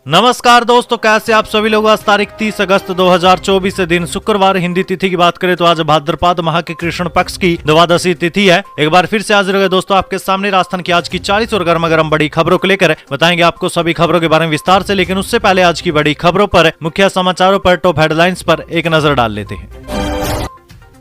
नमस्कार दोस्तों, कैसे आप सभी लोग। आज तारीख 30 अगस्त 2024 से दिन शुक्रवार। हिंदी तिथि की बात करें तो आज भाद्रपद माह के कृष्ण पक्ष की द्वादशी तिथि है। एक बार फिर से हाजिर हो गए दोस्तों आपके सामने राजस्थान की आज की 40 और गर्मा गर्म बड़ी खबरों को लेकर। बताएंगे आपको सभी खबरों के बारे में विस्तार से, लेकिन उससे पहले आज की बड़ी खबरों पर, मुख्य समाचारों पर, टॉप हेडलाइंस पर एक नजर डाल लेते हैं।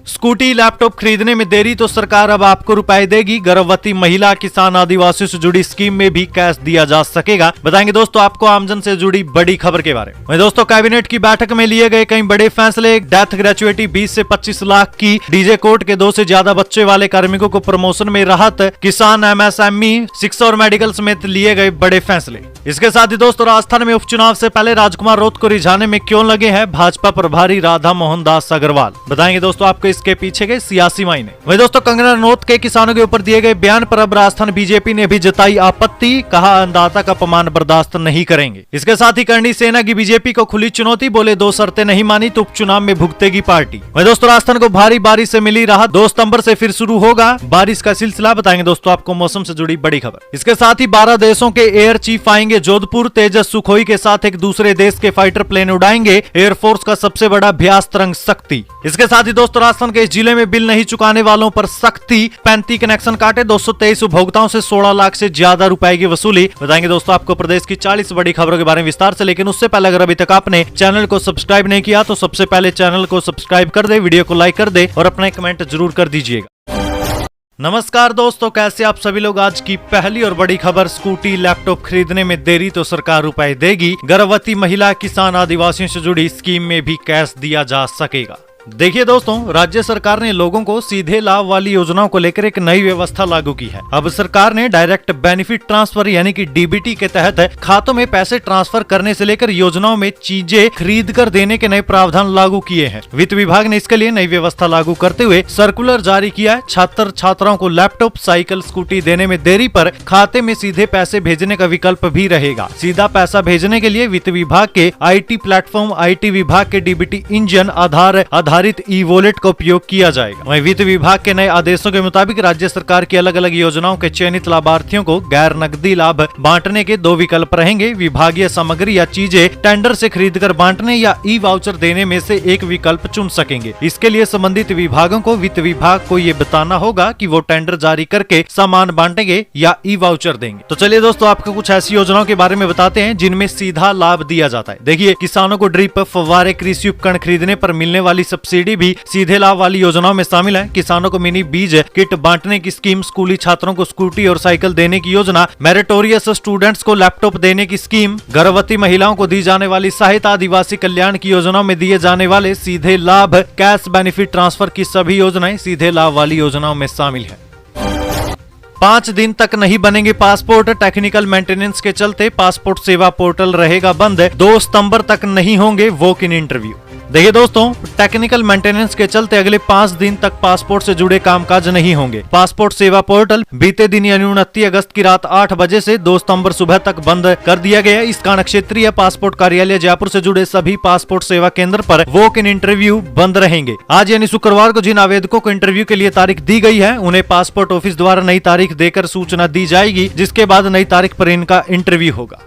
स्कूटी लैपटॉप खरीदने में देरी तो सरकार अब आपको रुपए देगी। गर्भवती महिला, किसान, आदिवासियों से जुड़ी स्कीम में भी कैश दिया जा सकेगा। बताएंगे दोस्तों आपको आमजन से जुड़ी बड़ी खबर के बारे में। दोस्तों कैबिनेट की बैठक में लिए गए कई बड़े फैसले। डेथ ग्रेचुइटी 20 से 25 लाख की। डीजे कोर्ट के 2 से ज्यादा बच्चे वाले कार्मिकों को प्रमोशन में राहत। किसान, एमएसएमई, शिक्षा और मेडिकल समेत लिए गए बड़े फैसले। इसके साथ ही दोस्तों राजस्थान में उपचुनाव से पहले राजकुमार रोत को रिझाने में क्यों लगे हैं भाजपा प्रभारी राधा मोहन दास अग्रवाल। बताएंगे दोस्तों आपको इसके पीछे के सियासी मायने। वही दोस्तों कंगना रनौत के किसानों के ऊपर दिए गए बयान पर अब राजस्थान बीजेपी ने भी जताई आपत्ति। कहा अन्नदाता का अपमान बर्दाश्त नहीं करेंगे। इसके साथ ही करणी सेना की बीजेपी को खुली चुनौती। बोले 2 शर्तें नहीं मानी तो उपचुनाव में भुगतेगी पार्टी। वही दोस्तों राजस्थान को भारी बारिश से मिली राहत। 2 सितंबर से फिर शुरू होगा बारिश का सिलसिला। बताएंगे दोस्तों आपको मौसम से जुड़ी बड़ी खबर। इसके साथ ही 12 देशों के एयर चीफ आएंगे जोधपुर। तेजस सुखोई के साथ एक दूसरे देश के फाइटर प्लेन उड़ाएंगे। एयरफोर्स का सबसे बड़ा अभ्यास तरंग शक्ति। इसके साथ ही दोस्तों राजस्थान के इस जिले में बिल नहीं चुकाने वालों पर सख्ती। 35 कनेक्शन काटे। 223 उपभोक्ताओं से 16 लाख से ज्यादा रुपए की वसूली। बताएंगे दोस्तों आपको प्रदेश की 40 बड़ी खबरों के बारे में विस्तार से, लेकिन उससे पहले अगर अभी तक आपने चैनल को सब्सक्राइब नहीं किया तो सबसे पहले चैनल को सब्सक्राइब कर दे, वीडियो को लाइक कर दे और अपना कमेंट जरूर कर दीजिएगा। नमस्कार दोस्तों, कैसे आप सभी लोग। आज की पहली और बड़ी खबर, स्कूटी लैपटॉप खरीदने में देरी तो सरकार रुपए देगी। गर्भवती महिला, किसान, आदिवासियों से जुड़ी स्कीम में भी कैश दिया जा सकेगा। देखिए दोस्तों, राज्य सरकार ने लोगों को सीधे लाभ वाली योजनाओं को लेकर एक नई व्यवस्था लागू की है। अब सरकार ने डायरेक्ट बेनिफिट ट्रांसफर यानी कि डीबीटी के तहत खातों में पैसे ट्रांसफर करने से लेकर योजनाओं में चीजें खरीद कर देने के नए प्रावधान लागू किए हैं। वित्त विभाग ने इसके लिए नई व्यवस्था लागू करते हुए सर्कुलर जारी किया है। छात्र छात्राओं को लैपटॉप, साइकिल, स्कूटी देने में देरी पर खाते में सीधे पैसे भेजने का विकल्प भी रहेगा। सीधा पैसा भेजने के लिए वित्त विभाग के IT प्लेटफॉर्म, IT विभाग के डीबीटी इंजन, आधार आधारित ई-वॉलेट का उपयोग किया जाएगा। वहीं वित्त विभाग के नए आदेशों के मुताबिक राज्य सरकार की अलग अलग योजनाओं के चयनित लाभार्थियों को गैर नकदी लाभ बांटने के 2 विकल्प रहेंगे। विभागीय सामग्री या चीजें टेंडर से खरीदकर बांटने या ई वाउचर देने में से एक विकल्प चुन सकेंगे। इसके लिए संबंधित विभागों को वित्त विभाग को ये बताना होगा कि वो टेंडर जारी करके सामान बांटेंगे या ई वाउचर देंगे। तो चलिए दोस्तों आपको कुछ ऐसी योजनाओं के बारे में बताते हैं जिनमें सीधा लाभ दिया जाता है। देखिए, किसानों को ड्रिप, फव्वारे, कृषि उपकरण खरीदने पर मिलने वाली सब्सिडी भी सीधे लाभ वाली योजनाओं में शामिल है। किसानों को मिनी बीज किट बांटने की स्कीम, स्कूली छात्रों को स्कूटी और साइकिल देने की योजना, मेरिटोरियस स्टूडेंट्स को लैपटॉप देने की स्कीम, गर्भवती महिलाओं को दी जाने वाली सहायता, आदिवासी कल्याण की योजनाओं में दिए जाने वाले सीधे लाभ, कैश बेनिफिट ट्रांसफर की सभी योजनाएं सीधे लाभ वाली योजनाओं में शामिल है। 5 दिन तक नहीं बनेंगे पासपोर्ट। टेक्निकल मेंटेनेंस के चलते पासपोर्ट सेवा पोर्टल रहेगा बंद। 2 सितंबर तक नहीं होंगे वॉक इन इंटरव्यू। देखिए दोस्तों, टेक्निकल मेंटेनेंस के चलते अगले 5 दिन तक पासपोर्ट से जुड़े कामकाज नहीं होंगे। पासपोर्ट सेवा पोर्टल बीते दिन यानी 29 अगस्त की रात 8 बजे से 2 सितंबर सुबह तक बंद कर दिया गया। इस कारण क्षेत्रीय पासपोर्ट कार्यालय जयपुर से जुड़े सभी पासपोर्ट सेवा केंद्र पर वॉक इन इंटरव्यू बंद रहेंगे। आज यानी शुक्रवार को जिन आवेदकों को इंटरव्यू के लिए तारीख दी गई है, उन्हें पासपोर्ट ऑफिस द्वारा नई तारीख देकर सूचना दी जाएगी, जिसके बाद नई तारीख पर इनका इंटरव्यू होगा।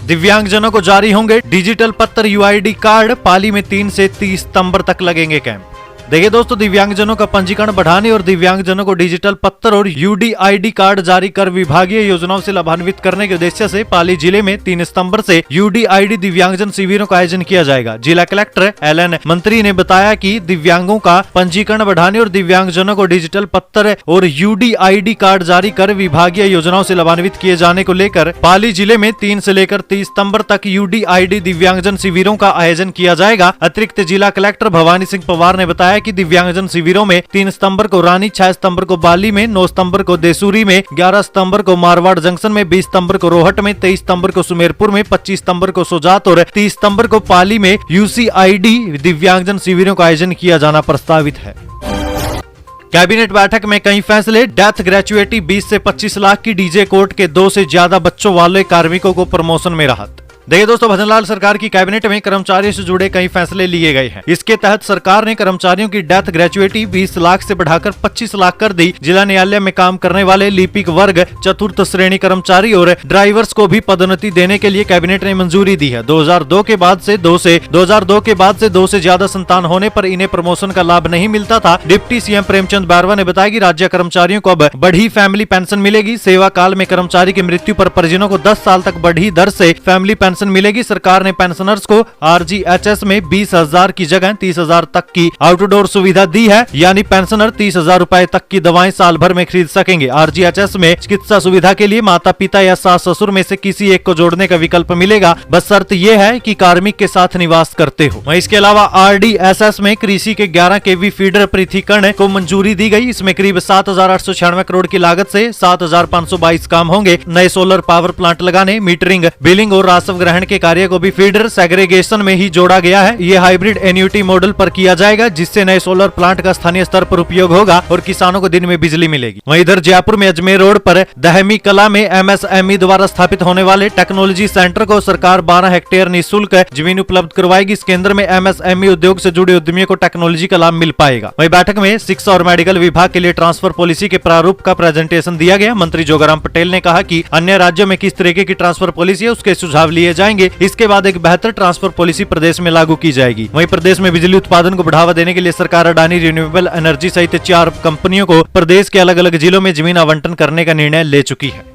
दिव्यांगजनों को जारी होंगे डिजिटल पत्र, UID कार्ड। पाली में 3 से 30 सितंबर तक लगेंगे कैंप। देखिए दोस्तों, दिव्यांगजनों का पंजीकरण बढ़ाने और दिव्यांगजनों को डिजिटल पत्र और UDID कार्ड जारी कर विभागीय योजनाओं से लाभान्वित करने के उद्देश्य से पाली जिले में 3 सितंबर से UDID दिव्यांगजन शिविरों का आयोजन किया जाएगा। जिला कलेक्टर LN मंत्री ने बताया कि दिव्यांगों का पंजीकरण बढ़ाने और दिव्यांगजनों को डिजिटल पत्र और UDID कार्ड जारी कर विभागीय योजनाओं से लाभान्वित किए जाने को लेकर पाली जिले में 3 से लेकर 30 सितंबर तक UDID दिव्यांगजन शिविरों का आयोजन किया जाएगा। अतिरिक्त जिला कलेक्टर भवानी सिंह पवार ने बताया कि दिव्यांगजन शिविरों में 3 सितंबर को रानी, 6 सितंबर को बाली में, 9 सितंबर को देसूरी में, 11 सितंबर को मारवाड़ जंक्शन में, 20 सितंबर को रोहट में, 23 सितंबर को सुमेरपुर में, 25 सितंबर को सोजात और 30 सितंबर को पाली में UCID दिव्यांगजन शिविरों का आयोजन किया जाना प्रस्तावित है। कैबिनेट बैठक में कई फैसले। डेथ ग्रेचुइटी 20 से 25 लाख की। डीजे कोर्ट के 2 से ज्यादा बच्चों वाले कार्मिकों को प्रमोशन में राहत। देखिए दोस्तों, भजनलाल सरकार की कैबिनेट में कर्मचारियों से जुड़े कई फैसले लिए गए हैं। इसके तहत सरकार ने कर्मचारियों की डेथ ग्रेचुइटी 20 लाख से बढ़ाकर 25 लाख कर दी। जिला न्यायालय में काम करने वाले लिपिक वर्ग, चतुर्थ श्रेणी कर्मचारी और ड्राइवर्स को भी पदोन्नति देने के लिए कैबिनेट ने मंजूरी दी है। 2002 के बाद से 2 से ज्यादा संतान होने पर इन्हें प्रमोशन का लाभ नहीं मिलता था। डिप्टी सीएम प्रेमचंद बारवा ने बताया कि राज्य कर्मचारियों को अब बढ़ी फैमिली पेंशन मिलेगी। सेवा काल में कर्मचारी की मृत्यु पर परिजनों को 10 साल तक बढ़ी दर से फैमिली पेंशन मिलेगी। सरकार ने पेंशनर्स को RGHS में 20,000 की जगह 30,000 तक की आउटडोर सुविधा दी है, यानी पेंशनर 30,000 रुपए तक की दवाएं साल भर में खरीद सकेंगे। RGHS में चिकित्सा सुविधा के लिए माता पिता या सास ससुर में से किसी एक को जोड़ने का विकल्प मिलेगा, बस शर्त यह है कि कार्मिक के साथ निवास करते हो। इसके अलावा RDSS में कृषि के 11 kV फीडर पृथकीकरण को मंजूरी दी गई। इसमें करीब 7,896 करोड़ की लागत से 7,522 काम होंगे। नए सोलर पावर प्लांट लगाने, मीटरिंग, बिलिंग और राजस्व ग्रहण के कार्य को भी फीडर सेग्रीगेशन में ही जोड़ा गया है। ये हाइब्रिड एन्युटी मॉडल पर किया जाएगा, जिससे नए सोलर प्लांट का स्थानीय स्तर पर उपयोग होगा और किसानों को दिन में बिजली मिलेगी। वहीं इधर जयपुर में अजमेर रोड पर दहमी कला में MSME द्वारा स्थापित होने वाले टेक्नोलॉजी सेंटर को सरकार 12 हेक्टेयर निःशुल्क जमीन उपलब्ध करवाएगी। इस केंद्र में MSME उद्योग से जुड़े उद्यमियों को टेक्नोलॉजी का लाभ मिल पाएगा। वहीं बैठक में शिक्षा और मेडिकल विभाग के लिए ट्रांसफर पॉलिसी के प्रारूप का प्रेजेंटेशन दिया गया। मंत्री जोगाराम पटेल ने कहा कि अन्य राज्यों में किस तरीके की ट्रांसफर पॉलिसी है, उसके सुझाव लिए जाएंगे। इसके बाद एक बेहतर ट्रांसफर पॉलिसी प्रदेश में लागू की जाएगी। वहीं प्रदेश में बिजली उत्पादन को बढ़ावा देने के लिए सरकार अडानी रिन्यूएबल एनर्जी सहित 4 कंपनियों को प्रदेश के अलग अलग जिलों में जमीन आवंटन करने का निर्णय ले चुकी है।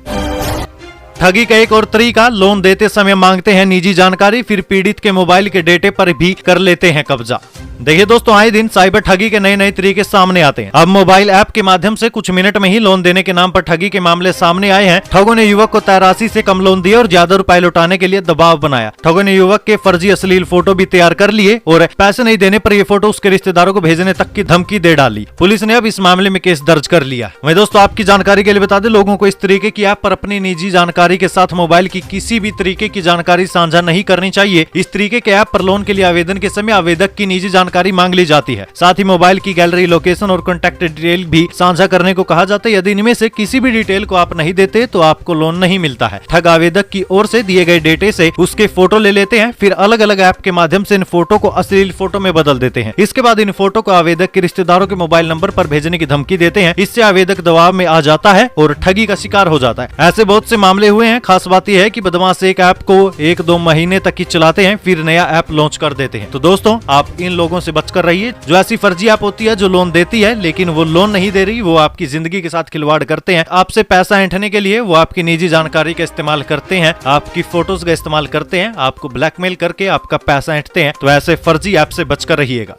ठगी का एक और तरीका, लोन देते समय मांगते हैं निजी जानकारी, फिर पीड़ित के मोबाइल के डेटे पर भी कर लेते हैं कब्जा। देखिए दोस्तों, आए दिन साइबर ठगी के नए नए तरीके सामने आते हैं। अब मोबाइल ऐप के माध्यम से कुछ मिनट में ही लोन देने के नाम पर ठगी के मामले सामने आए हैं। ठगों ने युवक को 83 से कम लोन दिया और ज्यादा रुपए लौटाने के लिए दबाव बनाया। ठगों ने युवक के फर्जी अश्लील फोटो भी तैयार कर लिए और पैसे नहीं देने पर ये फोटो उसके रिश्तेदारों को भेजने तक की धमकी दे डाली। पुलिस ने अब इस मामले में केस दर्ज कर लिया। वहीं दोस्तों, आपकी जानकारी के लिए बता दें, लोगों को इस तरीके की ऐप पर अपनी निजी जानकारी के साथ मोबाइल की किसी भी तरीके की जानकारी साझा नहीं करनी चाहिए। इस तरीके के ऐप पर लोन के लिए आवेदन के समय आवेदक की निजी जानकारी मांग ली जाती है। साथ ही मोबाइल की गैलरी, लोकेशन और कॉन्टैक्ट डिटेल भी साझा करने को कहा जाता है। यदि इनमें से किसी भी डिटेल को आप नहीं देते तो आपको लोन नहीं मिलता है। ठग आवेदक की ओर से दिए गए डेटे से उसके फोटो ले लेते हैं, फिर अलग अलग ऐप के माध्यम से इन फोटो को अश्लील फोटो में बदल देते हैं। इसके बाद इन फोटो को आवेदक के रिश्तेदारों के मोबाइल नंबर पर भेजने की धमकी देते हैं। इससे आवेदक दबाव में आ जाता है और ठगी का शिकार हो जाता है। ऐसे बहुत से मामले हुए हैं। खास बात यह है कि बदमाश एक ऐप को 1-2 महीने तक ही चलाते हैं, फिर नया ऐप लॉन्च कर देते हैं। तो दोस्तों, आप इन लोगों से बचकर रहिए। जो ऐसी फर्जी ऐप होती है जो लोन देती है लेकिन वो लोन नहीं दे रही, वो आपकी जिंदगी के साथ खिलवाड़ करते हैं। आपसे पैसा ऐंठने के लिए वो आपकी निजी जानकारी का इस्तेमाल करते हैं, आपकी फोटोज का इस्तेमाल करते हैं, आपको ब्लैकमेल करके आपका पैसा ऐंठते हैं। तो ऐसे फर्जी ऐप से बचकर रहिएगा।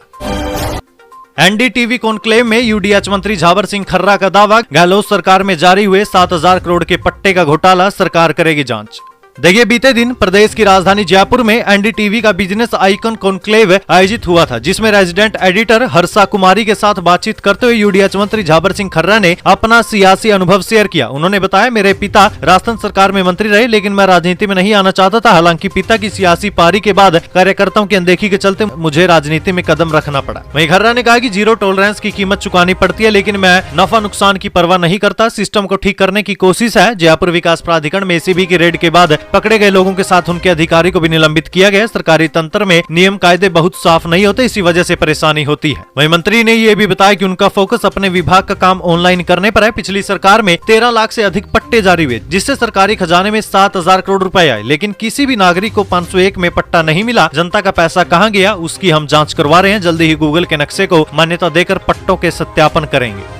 NDTV कॉन्क्लेव में UDH मंत्री झावर सिंह खर्रा का दावा, गहलोत सरकार में जारी हुए 7,000 करोड़ के पट्टे का घोटाला, सरकार करेगी जांच। देखिए, बीते दिन प्रदेश की राजधानी जयपुर में NDTV का बिजनेस आइकन कॉन्क्लेव आयोजित हुआ था, जिसमें रेजिडेंट एडिटर हर्षा कुमारी के साथ बातचीत करते हुए UDH मंत्री झावर सिंह खर्रा ने अपना सियासी अनुभव शेयर किया। उन्होंने बताया, मेरे पिता राजस्थान सरकार में मंत्री रहे, लेकिन मैं राजनीति में नहीं आना चाहता था। हालांकि पिता की सियासी पारी के बाद कार्यकर्ताओं की अनदेखी के चलते मुझे राजनीति में कदम रखना पड़ा। वहीं खर्रा ने कहा कि जीरो टॉलरेंस की कीमत चुकानी पड़ती है, लेकिन मैं नफा नुकसान की परवाह नहीं करता। सिस्टम को ठीक करने की कोशिश है। जयपुर विकास प्राधिकरण में ACB की रेड के बाद पकड़े गए लोगों के साथ उनके अधिकारी को भी निलंबित किया गया। सरकारी तंत्र में नियम कायदे बहुत साफ नहीं होते, इसी वजह से परेशानी होती है। वहीं मंत्री ने ये भी बताया कि उनका फोकस अपने विभाग का काम ऑनलाइन करने पर है। पिछली सरकार में 13 लाख से अधिक पट्टे जारी हुए, जिससे सरकारी खजाने में 7,000 करोड़ रुपए आए, लेकिन किसी भी नागरिक को 501 में पट्टा नहीं मिला। जनता का पैसा कहां गया, उसकी हम जांच करवा रहे हैं। जल्दी ही गूगल के नक्शे को मान्यता देकर पट्टों के सत्यापन करेंगे।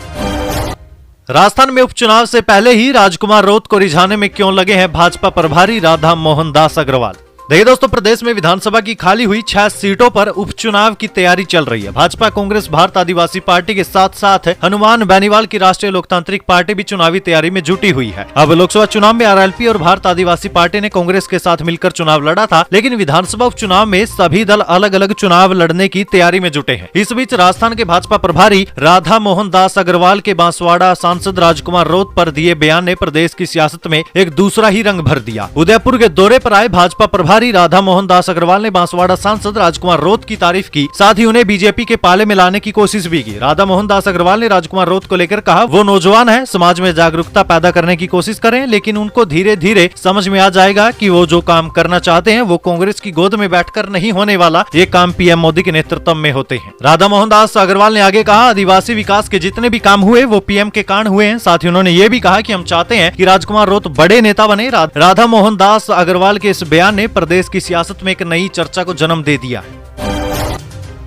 राजस्थान में उपचुनाव से पहले ही राजकुमार राउत को रिझाने में क्यों लगे हैं भाजपा प्रभारी राधा मोहन दास अग्रवाल। देखिए दोस्तों, प्रदेश में विधानसभा की खाली हुई 6 सीटों पर उपचुनाव की तैयारी चल रही है। भाजपा, कांग्रेस, भारत आदिवासी पार्टी के साथ साथ हनुमान बेनीवाल की राष्ट्रीय लोकतांत्रिक पार्टी भी चुनावी तैयारी में जुटी हुई है। अब लोकसभा चुनाव में RLP और भारत आदिवासी पार्टी ने कांग्रेस के साथ मिलकर चुनाव लड़ा था, लेकिन विधानसभा उपचुनाव में सभी दल अलग अलग चुनाव लड़ने की तैयारी में जुटे हैं। इस बीच राजस्थान के भाजपा प्रभारी राधा मोहन दास अग्रवाल के बांसवाड़ा सांसद राजकुमार राउत पर दिए बयान ने प्रदेश की सियासत में एक दूसरा ही रंग भर दिया। उदयपुर के दौरे पर आए भाजपा प्रभारी प्रभारी राधा मोहन दास अग्रवाल ने बांसवाड़ा सांसद राजकुमार रोत की तारीफ की, साथ ही उन्हें बीजेपी के पाले में लाने की कोशिश भी की। राधा मोहन दास अग्रवाल ने राजकुमार रोत को लेकर कहा, वो नौजवान है, समाज में जागरूकता पैदा करने की कोशिश करें, लेकिन उनको धीरे धीरे समझ में आ जाएगा कि वो जो काम करना चाहते हैं वो कांग्रेस की गोद में बैठकर नहीं होने वाला, ये काम पीएम मोदी के नेतृत्व में होते हैं। राधा मोहन दास अग्रवाल ने आगे कहा, आदिवासी विकास के जितने भी काम हुए वो पीएम के कारण हुए हैं। साथ ही उन्होंने ये भी कहा कि हम चाहते हैं कि राजकुमार रोत बड़े नेता बने। राधा मोहन दास अग्रवाल के इस बयान ने प्रदेश की सियासत में एक नई चर्चा को जन्म दे दिया है।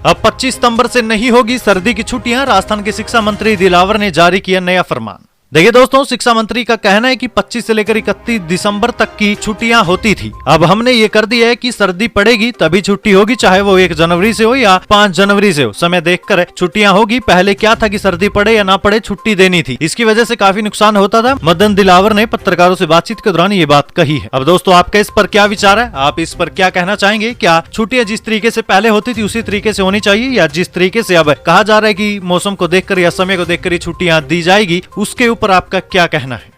अब 25 सितंबर से नहीं होगी सर्दी की छुट्टियां, राजस्थान के शिक्षा मंत्री दिलावर ने जारी किया नया फरमान। देखिए दोस्तों, शिक्षा मंत्री का कहना है कि 25 से लेकर 31 दिसंबर तक की छुट्टियां होती थी, अब हमने ये कर दिया है कि सर्दी पड़ेगी तभी छुट्टी होगी, चाहे वो 1 जनवरी से हो या 5 जनवरी से हो, समय देखकर छुट्टियां होगी। पहले क्या था कि सर्दी पड़े या ना पड़े छुट्टी देनी थी, इसकी वजह से काफी नुकसान होता था। मदन दिलावर ने पत्रकारों से बातचीत के दौरान ये बात कही है। अब दोस्तों, आपका इस पर क्या विचार है? आप इस पर क्या कहना चाहेंगे? क्या छुट्टियां जिस तरीके से पहले होती थी उसी तरीके से होनी चाहिए, या जिस तरीके से अब कहा जा रहा है कि मौसम को देखकर या समय को देखकर छुट्टियां दी जाएगी, उसके ऊपर आपका क्या कहना है?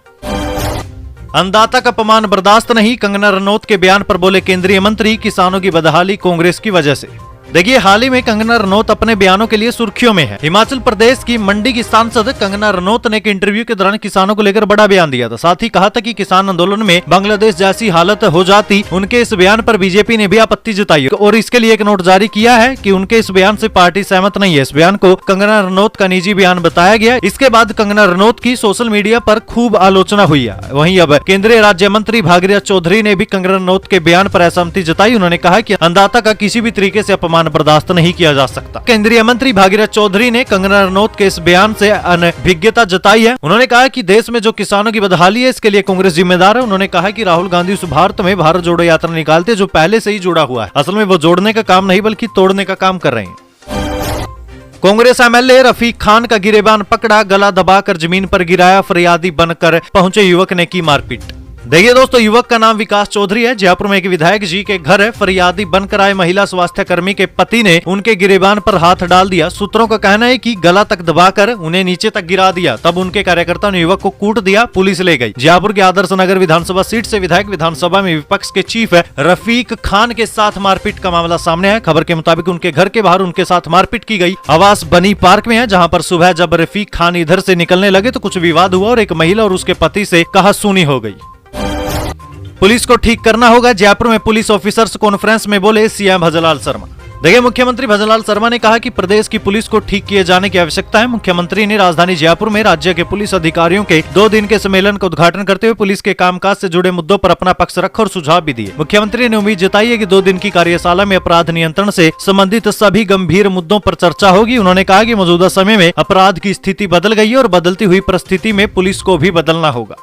अन्नदाता का अपमान बर्दाश्त नहीं, कंगना रनौत के बयान पर बोले केंद्रीय मंत्री, किसानों की बदहाली कांग्रेस की वजह से। देखिए, हाल ही में कंगना रनौत अपने बयानों के लिए सुर्खियों में है। हिमाचल प्रदेश की मंडी की सांसद कंगना रनौत ने एक इंटरव्यू के दौरान किसानों को लेकर बड़ा बयान दिया था। साथ ही कहा था कि किसान आंदोलन में बांग्लादेश जैसी हालत हो जाती। उनके इस बयान पर बीजेपी ने भी आपत्ति जताई और इसके लिए एक नोट जारी किया है कि उनके इस बयान से पार्टी सहमत नहीं है। इस बयान को कंगना रनौत का निजी बयान बताया गया। इसके बाद कंगना रनौत की सोशल मीडिया पर खूब आलोचना हुई है। वहीं अब केंद्रीय राज्य मंत्री भागीरथ चौधरी ने भी कंगना रनौत के बयान पर असहमति जताई। उन्होंने कहा कि अन्नदाता का किसी भी तरीके से अपमान बर्दाश्त नहीं किया जा सकता। केंद्रीय मंत्री भागीरथ चौधरी ने कंगना रनौत के इस बयान से अनभिज्ञता जताई है। उन्होंने कहा कि देश में जो किसानों की बदहाली है इसके लिए कांग्रेस जिम्मेदार है। उन्होंने कहा कि राहुल गांधी उस भारत में भारत जोड़ो यात्रा निकालते जो पहले से ही जुड़ा हुआ है। असल में वो जोड़ने का काम नहीं बल्कि तोड़ने का काम कर रहे हैं। कांग्रेस एमएलए रफीक खान का गिरेबान पकड़ा, गला दबाकर जमीन पर गिराया, फरियादी बनकर पहुंचे युवक ने की मारपीट। देखिए दोस्तों, युवक का नाम विकास चौधरी है। जयपुर में एक विधायक जी के घर है फरियादी बनकर आए महिला स्वास्थ्य कर्मी के पति ने उनके गिरेबान पर हाथ डाल दिया। सूत्रों का कहना है कि गला तक दबाकर उन्हें नीचे तक गिरा दिया। तब उनके कार्यकर्ता ने युवक को कूट दिया, पुलिस ले गई। जयपुर के आदर्श नगर विधानसभा सीट से विधायक विधानसभा में विपक्ष के चीफ रफीक खान के साथ मारपीट का मामला सामने है। खबर के मुताबिक उनके घर के बाहर उनके साथ मारपीट की गई। आवास बनी पार्क में है, जहाँ पर सुबह जब रफीक खान इधर से निकलने लगे तो कुछ विवाद हुआ और एक महिला और उसके पति से कहासुनी हो गई। पुलिस को ठीक करना होगा, जयपुर में पुलिस ऑफिसर्स कॉन्फ्रेंस में बोले सीएम भजनलाल शर्मा। देखिए, मुख्यमंत्री भजनलाल शर्मा ने कहा कि प्रदेश की पुलिस को ठीक किए जाने की आवश्यकता है। मुख्यमंत्री ने राजधानी जयपुर में राज्य के पुलिस अधिकारियों के 2 दिन के सम्मेलन का उद्घाटन करते हुए पुलिस के कामकाज से जुड़े मुद्दों पर अपना पक्ष रखा और सुझाव भी दिए। मुख्यमंत्री ने उम्मीद जताई है कि 2 दिन की कार्यशाला में अपराध नियंत्रण से संबंधित सभी गंभीर मुद्दों पर चर्चा होगी। उन्होंने कहा कि मौजूदा समय में अपराध की स्थिति बदल गई है और बदलती हुई परिस्थिति में पुलिस को भी बदलना होगा।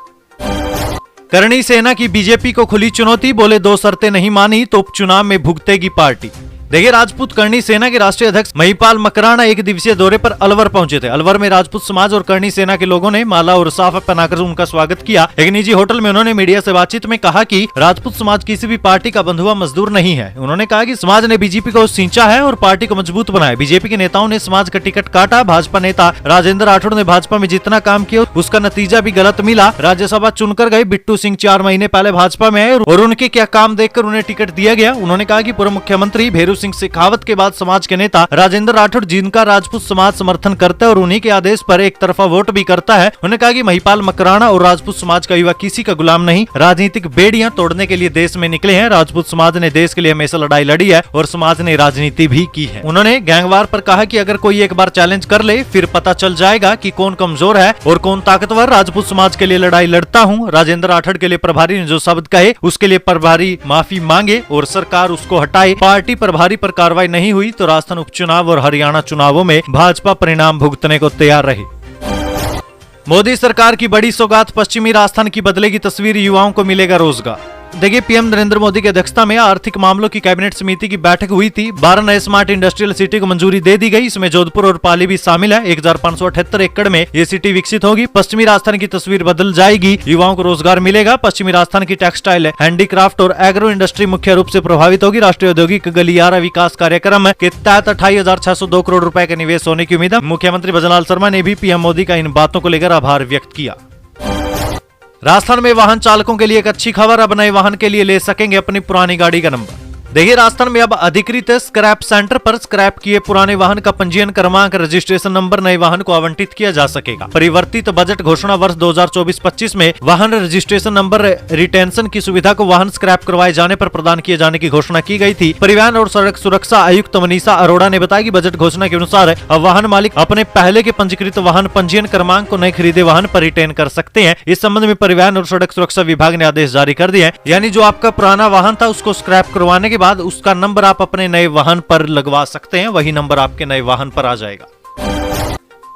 करणी सेना की बीजेपी को खुली चुनौती, बोले 2 शर्तें नहीं मानी तो उपचुनाव में भुगतेगी पार्टी। देखिए, राजपूत करणी सेना के राष्ट्रीय अध्यक्ष महिपाल मकराना 1 दिवसीय दौरे पर अलवर पहुंचे थे। अलवर में राजपूत समाज और करणी सेना के लोगों ने माला और साफा पहनाकर उनका स्वागत किया। एक निजी होटल में उन्होंने मीडिया से बातचीत में कहा कि राजपूत समाज किसी भी पार्टी का बंधुआ मजदूर नहीं है। उन्होंने कहा कि समाज ने बीजेपी को सींचा है और पार्टी को मजबूत बनाया। बीजेपी के नेताओं ने समाज का टिकट काटा। भाजपा नेता राजेंद्र राठौड़ ने भाजपा में जितना काम किया उसका नतीजा भी गलत मिला। राज्यसभा चुनकर गए बिट्टू सिंह 4 महीने पहले भाजपा में आए और उनके क्या काम देखकर उन्हें टिकट दिया गया। उन्होंने कहा कि पूर्व मुख्यमंत्री भेरू सिंह शेखावत के बाद समाज के नेता राजेंद्र राठौड़, जिनका राजपूत समाज समर्थन करता है और उन्हीं के आदेश पर एक तरफा वोट भी करता है। उन्होंने कहा कि महिपाल मकराना और राजपूत समाज का युवा किसी का गुलाम नहीं, राजनीतिक बेड़ियां तोड़ने के लिए देश में निकले हैं। राजपूत समाज ने देश के लिए हमेशा लड़ाई लड़ी है और समाज ने राजनीति भी की है। उन्होंने गैंगवार पर कहा कि अगर कोई एक बार चैलेंज कर ले फिर पता चल जाएगा कि कौन कमजोर है और कौन ताकतवर। राजपूत समाज के लिए लड़ाई लड़ता हूँ। राजेंद्र राठौड़ के लिए प्रभारी ने जो शब्द कहे उसके लिए प्रभारी माफी मांगे और सरकार उसको हटाए। पार्टी प्रभारी पर कार्रवाई नहीं हुई तो राजस्थान उपचुनाव और हरियाणा चुनावों में भाजपा परिणाम भुगतने को तैयार रही। मोदी सरकार की बड़ी सौगात, पश्चिमी राजस्थान की बदलेगी तस्वीर, युवाओं को मिलेगा रोजगार। देखिए, पीएम नरेंद्र मोदी की अध्यक्षता में आर्थिक मामलों की कैबिनेट समिति की बैठक हुई थी। 12 नए स्मार्ट इंडस्ट्रियल सिटी को मंजूरी दे दी गई। इसमें जोधपुर और पाली भी शामिल है। 1578 एकड़ में ये सिटी विकसित होगी। पश्चिमी राजस्थान की तस्वीर बदल जाएगी, युवाओं को रोजगार मिलेगा। पश्चिमी राजस्थान की टेक्सटाइल, हैंडीक्राफ्ट और एग्रो इंडस्ट्री मुख्य रूप से प्रभावित होगी। राष्ट्रीय औद्योगिक गलियारा विकास कार्यक्रम के तहत 28,602 करोड़ रुपए का निवेश होने की उम्मीद है। मुख्यमंत्री भजनलाल शर्मा ने भी पीएम मोदी का इन बातों को लेकर आभार व्यक्त किया। राजस्थान में वाहन चालकों के लिए एक अच्छी खबर, अब नए वाहन के लिए ले सकेंगे अपनी पुरानी गाड़ी का नंबर। देखिए, राजस्थान में अब अधिकृत स्क्रैप सेंटर पर स्क्रैप किए पुराने वाहन का पंजीयन क्रमांक, रजिस्ट्रेशन नंबर नए वाहन को आवंटित किया जा सकेगा। परिवर्तित बजट घोषणा वर्ष 2024-25 में वाहन रजिस्ट्रेशन नंबर रिटेंशन की सुविधा को वाहन स्क्रैप करवाए जाने पर प्रदान किए जाने की घोषणा की गई थी। परिवहन और सड़क सुरक्षा आयुक्त मनीषा अरोड़ा ने बताया कि बजट घोषणा के अनुसार अब वाहन मालिक अपने पहले के पंजीकृत वाहन पंजीयन क्रमांक को नए खरीदे वाहन पर रिटेन कर सकते हैं। इस संबंध में परिवहन और सड़क सुरक्षा विभाग ने आदेश जारी कर दिया है। यानी जो आपका पुराना वाहन था उसको स्क्रैप करवाने के बाद उसका नंबर आप अपने नए वाहन पर लगवा सकते हैं, वही नंबर आपके नए वाहन पर आ जाएगा।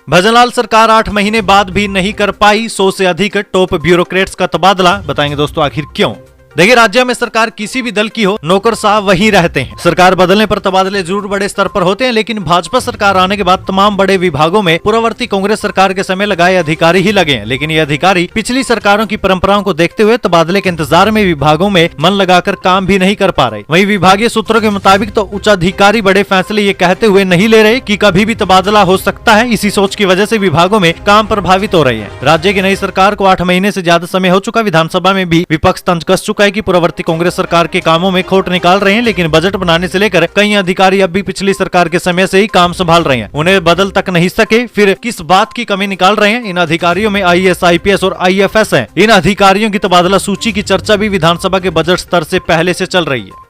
भजनलाल सरकार 8 महीने बाद भी नहीं कर पाई 100 से अधिक टॉप ब्यूरोक्रेट्स का तबादला, बताएंगे दोस्तों आखिर क्यों। देखिए, राज्य में सरकार किसी भी दल की हो, नौकर साहब वहीं रहते हैं। सरकार बदलने पर तबादले जरूर बड़े स्तर पर होते हैं, लेकिन भाजपा सरकार आने के बाद तमाम बड़े विभागों में पूर्ववर्ती कांग्रेस सरकार के समय लगाए अधिकारी ही लगे हैं। लेकिन ये अधिकारी पिछली सरकारों की परंपराओं को देखते हुए तबादले के इंतजार में विभागों में मन लगाकर काम भी नहीं कर पा रहे। वहीं विभागीय सूत्रों के मुताबिक तो उच्च अधिकारी बड़े फैसले ये कहते हुए नहीं ले रहे कि कभी भी तबादला हो सकता है। इसी सोच की वजह से विभागों में काम प्रभावित हो रही है। राज्य की नई सरकार को 8 महीने से ज्यादा समय हो चुका। विधानसभा में भी विपक्ष तंज कस चुका है कि पूर्ववर्ती कांग्रेस सरकार के कामों में खोट निकाल रहे हैं, लेकिन बजट बनाने से लेकर कई अधिकारी अब भी पिछली सरकार के समय से ही काम संभाल रहे हैं। उन्हें बदल तक नहीं सके, फिर किस बात की कमी निकाल रहे हैं। इन अधिकारियों में IAS, IPS और IFS हैं। इन अधिकारियों की तबादला सूची की चर्चा भी विधानसभा के बजट स्तर से पहले से चल रही है।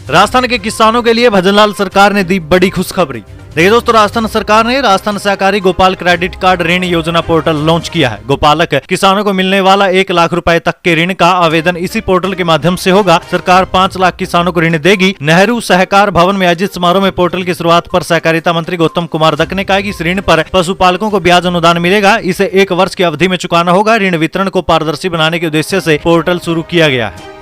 राजस्थान के किसानों के लिए भजनलाल सरकार ने दी बड़ी खुशखबरी। देखिए दोस्तों, राजस्थान सरकार ने राजस्थान सहकारी गोपाल क्रेडिट कार्ड ऋण योजना पोर्टल लॉन्च किया है। गोपालक किसानों को मिलने वाला 1 लाख रुपए तक के ऋण का आवेदन इसी पोर्टल के माध्यम से होगा। सरकार 5 लाख किसानों को ऋण देगी। नेहरू सहकार भवन में आयोजित समारोह में पोर्टल की शुरुआत पर सहकारिता मंत्री गौतम कुमार दत्त ने कहा कि इस ऋण पर पशुपालकों को ब्याज अनुदान मिलेगा। इसे 1 वर्ष की अवधि में चुकाना होगा। ऋण वितरण को पारदर्शी बनाने के उद्देश्य से पोर्टल शुरू किया गया है।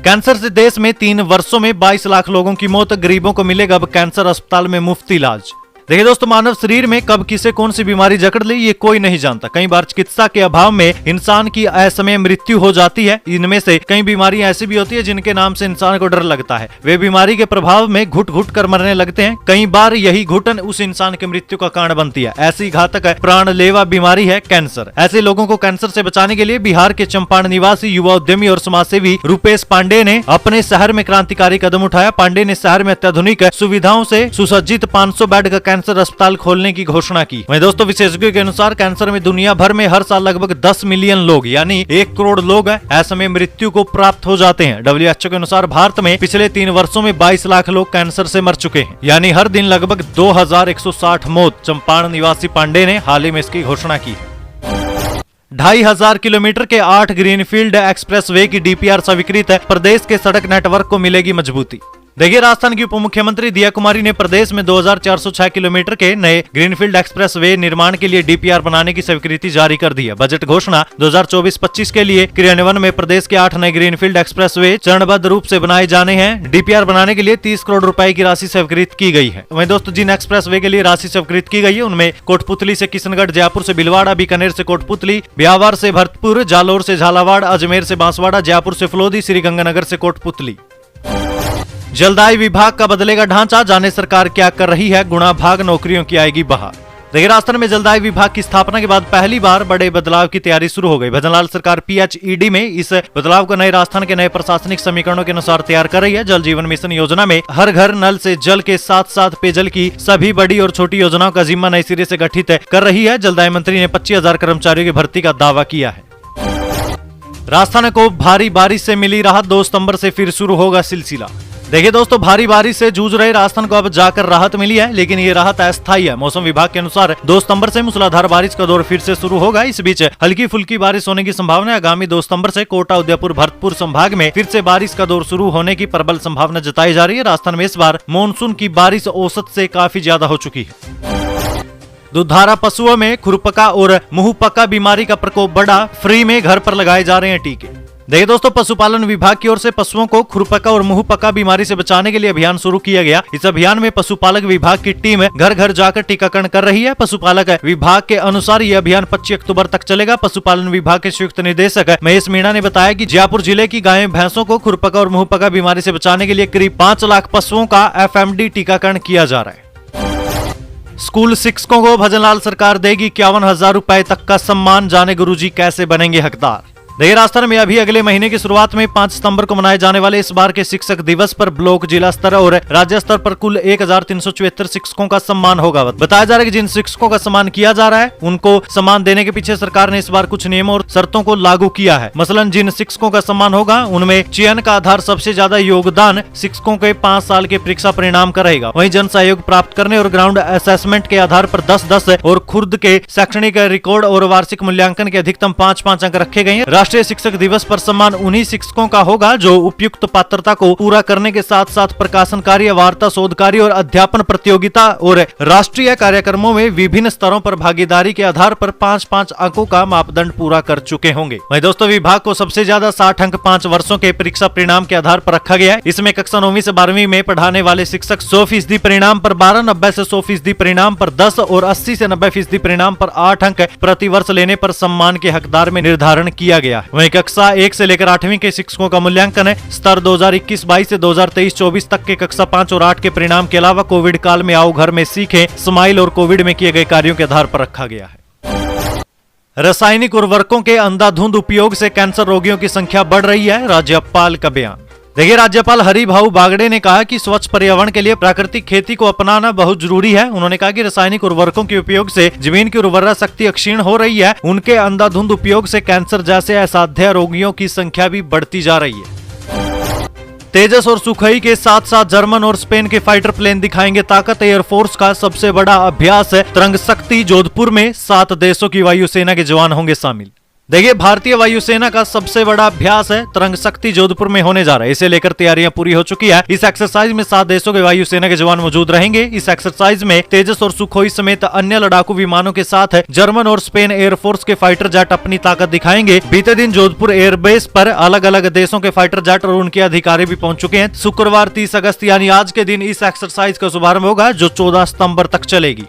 कैंसर से देश में 3 वर्षों में 22 लाख लोगों की मौत, गरीबों को मिलेगा अब कैंसर अस्पताल में मुफ्त इलाज। देखिए दोस्तों, मानव शरीर में कब किसे कौन सी बीमारी जकड़ ले ये कोई नहीं जानता। कई बार चिकित्सा के अभाव में इंसान की असमय मृत्यु हो जाती है। इनमें से कई बीमारियां ऐसी भी होती है जिनके नाम से इंसान को डर लगता है। वे बीमारी के प्रभाव में घुट घुट कर मरने लगते हैं। कई बार यही घुटन उस इंसान की मृत्यु का कारण बनती है। ऐसी घातक प्राणलेवा बीमारी है कैंसर। ऐसे लोगों को कैंसर से बचाने के लिए बिहार के चंपारण निवासी युवा उद्यमी और समाजसेवी रूपेश पांडे ने अपने शहर में क्रांतिकारी कदम उठाया। पांडे ने शहर में अत्याधुनिक सुविधाओं से सुसज्जित 500 बेड का कैंसर अस्पताल खोलने की घोषणा की। वहीं दोस्तों, विशेषज्ञों के अनुसार कैंसर में दुनिया भर में हर साल लगभग 10 मिलियन लोग यानी 1 करोड़ लोग असमय मृत्यु को प्राप्त हो जाते हैं। WHO के अनुसार भारत में पिछले 3 वर्षों में 22 लाख लोग कैंसर से मर चुके हैं, यानी हर दिन लगभग 2160 मौत। चंपारण निवासी पांडे ने हाल ही में इसकी घोषणा की। 2500 किलोमीटर के 8 ग्रीनफील्ड एक्सप्रेसवे की DPR स्वीकृत है। प्रदेश के सड़क नेटवर्क को मिलेगी मजबूती। देखिए, राजस्थान की उप मुख्यमंत्री दिया कुमारी ने प्रदेश में 2406 किलोमीटर के नए ग्रीनफील्ड एक्सप्रेसवे निर्माण के लिए DPR बनाने की स्वीकृति जारी कर दी है। बजट घोषणा 2024-25 के लिए क्रियान्वयन में प्रदेश के 8 नए ग्रीनफील्ड एक्सप्रेसवे चरणबद्ध रूप से बनाए जाने हैं। DPR बनाने के लिए 30 करोड़ रुपए की राशि स्वीकृत की गई है। वहीं दोस्तों, जिन एक्सप्रेसवे के लिए राशि स्वीकृत की गई है उनमें कोटपुतली से किशनगढ़, जयपुर से भिलवाड़ा, बीकानेर से कोटपुतली, ब्यावर से भरतपुर, जालोर से झालावाड़, अजमेर से बांसवाड़ा, जयपुर से फलोदी, श्रीगंगानगर से कोटपुतली। जलदाय विभाग का बदलेगा ढांचा, जाने सरकार क्या कर रही है, गुणा भाग नौकरियों की आएगी बहार। देखिए, राजस्थान में जलदाय विभाग की स्थापना के बाद पहली बार बड़े बदलाव की तैयारी शुरू हो गई। भजनलाल सरकार PHED में इस बदलाव को नए राजस्थान के नए प्रशासनिक समीकरणों के अनुसार तैयार कर रही है। जल जीवन मिशन योजना में हर घर नल से जल के साथ साथ पेयजल की सभी बड़ी और छोटी योजनाओं का जिम्मा नए सिरे से गठित कर रही है। जलदाय मंत्री ने 25,000 कर्मचारियों की भर्ती का दावा किया है। राजस्थान को भारी बारिश से मिली राहत, 2 सितंबर से फिर शुरू होगा सिलसिला। देखिए दोस्तों, भारी बारिश से जूझ रहे राजस्थान को अब जाकर राहत मिली है, लेकिन ये राहत अस्थायी है। मौसम विभाग के अनुसार 2 सितंबर से मूसलाधार बारिश का दौर फिर से शुरू होगा। इस बीच हल्की फुल्की बारिश होने की संभावना है। आगामी 2 सितंबर से कोटा, उदयपुर, भरतपुर संभाग में फिर से बारिश का दौर शुरू होने की प्रबल संभावना जताई जा रही है। राजस्थान में इस बार मानसून की बारिश औसत से काफी ज्यादा हो चुकी है। दुधारा पशुओं में खुरपका और मुंहपका बीमारी का प्रकोप बढ़ा, फ्री में घर पर लगाए जा रहे हैं टीके। देखिए दोस्तों, पशुपालन विभाग की ओर से पशुओं को खुरपका और मुंहपका बीमारी से बचाने के लिए अभियान शुरू किया गया। इस अभियान में पशुपालक विभाग की टीम घर घर जाकर टीकाकरण कर रही है। पशुपालक विभाग के अनुसार यह अभियान 25 अक्टूबर तक चलेगा। पशुपालन विभाग के संयुक्त निदेशक महेश मीणा ने बताया कि जयपुर जिले की गाय भैंसों को खुरपका और मुंहपका बीमारी से बचाने के लिए करीब 5 लाख पशुओं का FMD टीकाकरण किया जा रहा है। स्कूल शिक्षकों को भजनलाल सरकार देगी 51,000 रुपए तक का सम्मान, जाने गुरुजी कैसे बनेंगे हकदार। देखिए राजस्थान में अभी अगले महीने की शुरुआत में 5 सितंबर को मनाए जाने वाले इस बार के शिक्षक दिवस पर ब्लॉक, जिला स्तर और राज्य स्तर पर कुल 1374 शिक्षकों का सम्मान होगा। बताया जा रहा है कि जिन शिक्षकों का सम्मान किया जा रहा है उनको सम्मान देने के पीछे सरकार ने इस बार कुछ नियमों और शर्तों को लागू किया है। मसलन जिन शिक्षकों का सम्मान होगा उनमें चयन का आधार सबसे ज्यादा योगदान शिक्षकों के 5 साल के परीक्षा परिणाम का रहेगा। वहीं जन सहयोग प्राप्त करने और ग्राउंड असेसमेंट के आधार पर 10-10 और खुद के शैक्षणिक रिकॉर्ड और वार्षिक मूल्यांकन के अधिकतम 5-5 अंक रखे गए हैं। राष्ट्रीय शिक्षक दिवस पर सम्मान उन्हीं शिक्षकों का होगा जो उपयुक्त पात्रता को पूरा करने के साथ साथ प्रकाशन कार्य, वार्ता, शोध कार्य और अध्यापन प्रतियोगिता और राष्ट्रीय कार्यक्रमों में विभिन्न स्तरों पर भागीदारी के आधार पर 5-5 अंकों का मापदंड पूरा कर चुके होंगे। वहीं दोस्तों विभाग को सबसे ज्यादा 60 अंक 5 वर्षों के परीक्षा परिणाम के आधार पर रखा गया है। इसमें कक्षा 9वीं से 12वीं में पढ़ाने वाले शिक्षक 100% परिणाम पर 12, 90 से 100% परिणाम पर 10 और 80 से 90% परिणाम पर 8 अंक प्रति वर्ष लेने पर सम्मान के हकदार में निर्धारण किया गया है। वहीं कक्षा 1 से लेकर 8वीं के शिक्षकों का मूल्यांकन है स्तर 2021-22 से 2023-24 तक के कक्षा 5 और 8 के परिणाम के अलावा कोविड काल में आओ घर में सीखें, स्माइल और कोविड में किए गए कार्यों के आधार पर रखा गया है। रासायनिक उर्वरकों के अंधाधुंध उपयोग से कैंसर रोगियों की संख्या बढ़ रही है, राज्यपाल का बयान। देखिए राज्यपाल हरिभाऊ बागड़े ने कहा कि स्वच्छ पर्यावरण के लिए प्राकृतिक खेती को अपनाना बहुत जरूरी है। उन्होंने कहा कि रासायनिक उर्वरकों के उपयोग से जमीन की उर्वरा शक्ति क्षीण हो रही है। उनके अंधाधुंध उपयोग से कैंसर जैसे असाध्य रोगियों की संख्या भी बढ़ती जा रही है। तेजस और सुखोई के साथ साथ जर्मन और स्पेन के फाइटर प्लेन दिखाएंगे ताकत। एयरफोर्स का सबसे बड़ा अभ्यास है तरंग शक्ति, जोधपुर में 7 देशों की वायुसेना के जवान होंगे शामिल। देखिए भारतीय वायुसेना का सबसे बड़ा अभ्यास है तरंग शक्ति, जोधपुर में होने जा रहा है। इसे लेकर तैयारियां पूरी हो चुकी है। इस एक्सरसाइज में 7 देशों के वायुसेना के जवान मौजूद रहेंगे। इस एक्सरसाइज में तेजस और सुखोई समेत अन्य लड़ाकू विमानों के साथ जर्मन और स्पेन एयरफोर्स के फाइटर जेट अपनी ताकत दिखाएंगे। बीते दिन जोधपुर एयरबेस पर अलग अलग देशों के फाइटर जेट और उनके अधिकारी भी पहुंच चुके हैं। शुक्रवार 30 अगस्त यानी आज के दिन इस एक्सरसाइज का शुभारंभ होगा जो 14 सितंबर तक चलेगी।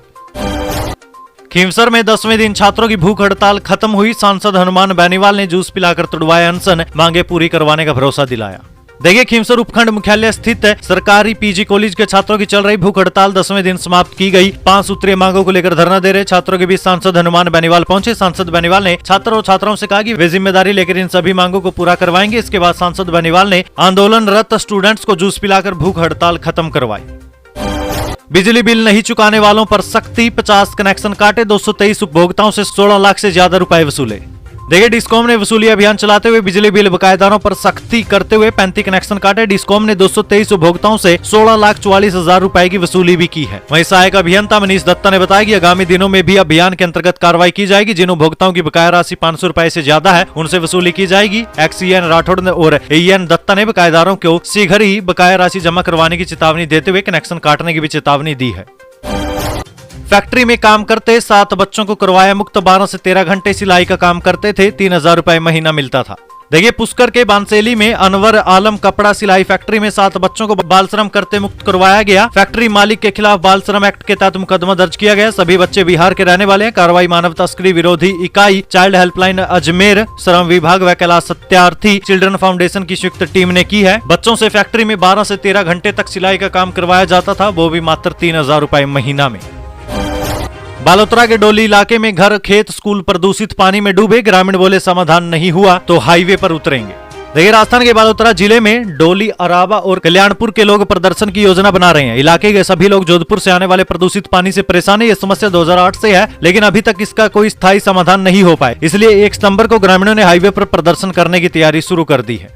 खींवसर में 10वें दिन छात्रों की भूख हड़ताल खत्म हुई। सांसद हनुमान बेनीवाल ने जूस पिलाकर तुड़वाया अनशन, मांगे पूरी करवाने का भरोसा दिलाया। देखिए खींवसर उपखंड मुख्यालय स्थित सरकारी पीजी कॉलेज के छात्रों की चल रही भूख हड़ताल 10वें दिन समाप्त की गई। 5 सूत्रीय मांगों को लेकर धरना दे रहे छात्रों के बीच सांसद हनुमान बेनीवाल पहुंचे। सांसद बेनीवाल ने छात्रों और छात्राओं से कहा कि वे जिम्मेदारी लेकर इन सभी मांगों को पूरा करवाएंगे। इसके बाद सांसद बेनीवाल ने आंदोलनरत स्टूडेंट्स को जूस पिलाकर भूख हड़ताल खत्म करवाई। बिजली बिल नहीं चुकाने वालों पर सख्ती, 50 कनेक्शन काटे, 223 उपभोक्ताओं से 16 लाख से ज्यादा रुपए वसूले। देखिए डिस्कॉम ने वसूली अभियान चलाते हुए बिजली बिल बकायेदारों पर सख्ती करते हुए 35 कनेक्शन काटे। डिस्कॉम ने 223 उपभोक्ताओं से 16,44,000 रुपए की वसूली भी की है। वहीं सहायक अभियंता मनीष दत्ता ने बताया कि आगामी दिनों में भी अभियान के अंतर्गत कार्रवाई की जाएगी। जिन उपभोक्ताओं की बकाया राशि 500 रुपए से ज्यादा है उनसे वसूली की जाएगी। XEN राठौड़ और AEN दत्ता ने बकायेदारों को शीघ्र ही बकाया राशि जमा करवाने की चेतावनी देते हुए कनेक्शन काटने की भी चेतावनी दी है। फैक्ट्री में काम करते 7 बच्चों को करवाया मुक्त। 12 से 13 घंटे सिलाई का काम करते थे, 3,000 रुपए महीना मिलता था। देखिए पुष्कर के बांसेली में अनवर आलम कपड़ा सिलाई फैक्ट्री में 7 बच्चों को बाल श्रम करते मुक्त करवाया गया। फैक्ट्री मालिक के खिलाफ बाल श्रम एक्ट के तहत मुकदमा दर्ज किया गया। सभी बच्चे बिहार के रहने वाले हैं। कार्रवाई मानव तस्करी विरोधी इकाई, चाइल्ड हेल्पलाइन अजमेर, श्रम विभाग व कैलाश सत्यार्थी चिल्ड्रन फाउंडेशन की संयुक्त टीम ने की है। बच्चों से फैक्ट्री में 12 से 13 घंटे तक सिलाई का काम करवाया जाता था, वो भी मात्र 3,000 रुपए महीना में। बालोतरा के डोली इलाके में घर, खेत, स्कूल प्रदूषित पानी में डूबे। ग्रामीण बोले समाधान नहीं हुआ तो हाईवे पर उतरेंगे। देखिए राजस्थान के बालोतरा जिले में डोली, अरावा और कल्याणपुर के लोग प्रदर्शन की योजना बना रहे हैं। इलाके के सभी लोग जोधपुर से आने वाले प्रदूषित पानी से परेशान है। ये समस्या 2008 से है लेकिन अभी तक इसका कोई स्थायी समाधान नहीं हो पाए। इसलिए 1 सितंबर को ग्रामीणों ने हाईवे पर प्रदर्शन करने की तैयारी शुरू कर दी है।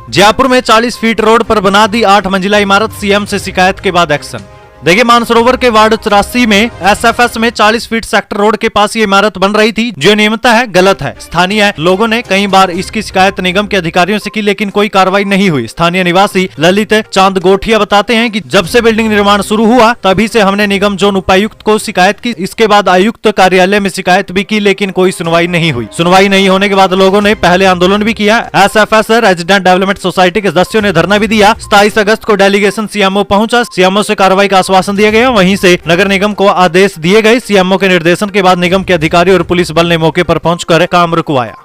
जयपुर में 40 फीट रोड पर बना दी 8 मंजिला इमारत, सीएम से शिकायत के बाद एक्शन। देखिए मानसरोवर के वार्ड 84 में SFS में 40 फीट सेक्टर रोड के पास ये इमारत बन रही थी जो नियमित है, गलत है। स्थानीय लोगों ने कई बार इसकी शिकायत निगम के अधिकारियों से की लेकिन कोई कार्रवाई नहीं हुई। स्थानीय निवासी ललित चांद गोठिया बताते हैं कि जब से बिल्डिंग निर्माण शुरू हुआ तभी से हमने निगम जोन उपायुक्त को शिकायत की। इसके बाद आयुक्त कार्यालय में शिकायत भी की लेकिन कोई सुनवाई नहीं हुई। सुनवाई नहीं होने के बाद लोगों ने पहले आंदोलन भी किया। SFS रेजिडेंट डेवलपमेंट सोसाइटी के सदस्यों ने धरना भी दिया। 27 अगस्त को डेलीगेशन CMO पहुंचा। CMO से कार्रवाई का आश्वासन दिया गया। वहीं से नगर निगम को आदेश दिए गए। CMO के निर्देशन के बाद निगम के अधिकारी और पुलिस बल ने मौके पर पहुंचकर काम रुकवाया।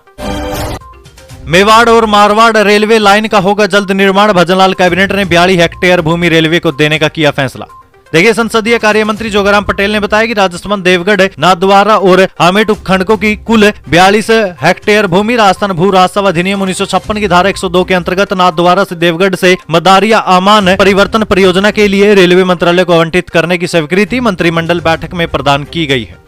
मेवाड़ और मारवाड़ रेलवे लाइन का होगा जल्द निर्माण। भजनलाल कैबिनेट ने 42 हेक्टेयर भूमि रेलवे को देने का किया फैसला। देखिए, संसदीय कार्य मंत्री जोगाराम पटेल ने बताया कि राजसमंद, देवगढ़, नाथद्वारा और आमेट उपखंडों की कुल 42 हेक्टेयर भूमि राजस्थान भू राजस्व अधिनियम 1956 की धारा 102 के अंतर्गत नाथद्वारा से देवगढ़ से मदारिया आमान परिवर्तन परियोजना के लिए रेलवे मंत्रालय को आवंटित करने की स्वीकृति मंत्रिमंडल बैठक में प्रदान की गई है।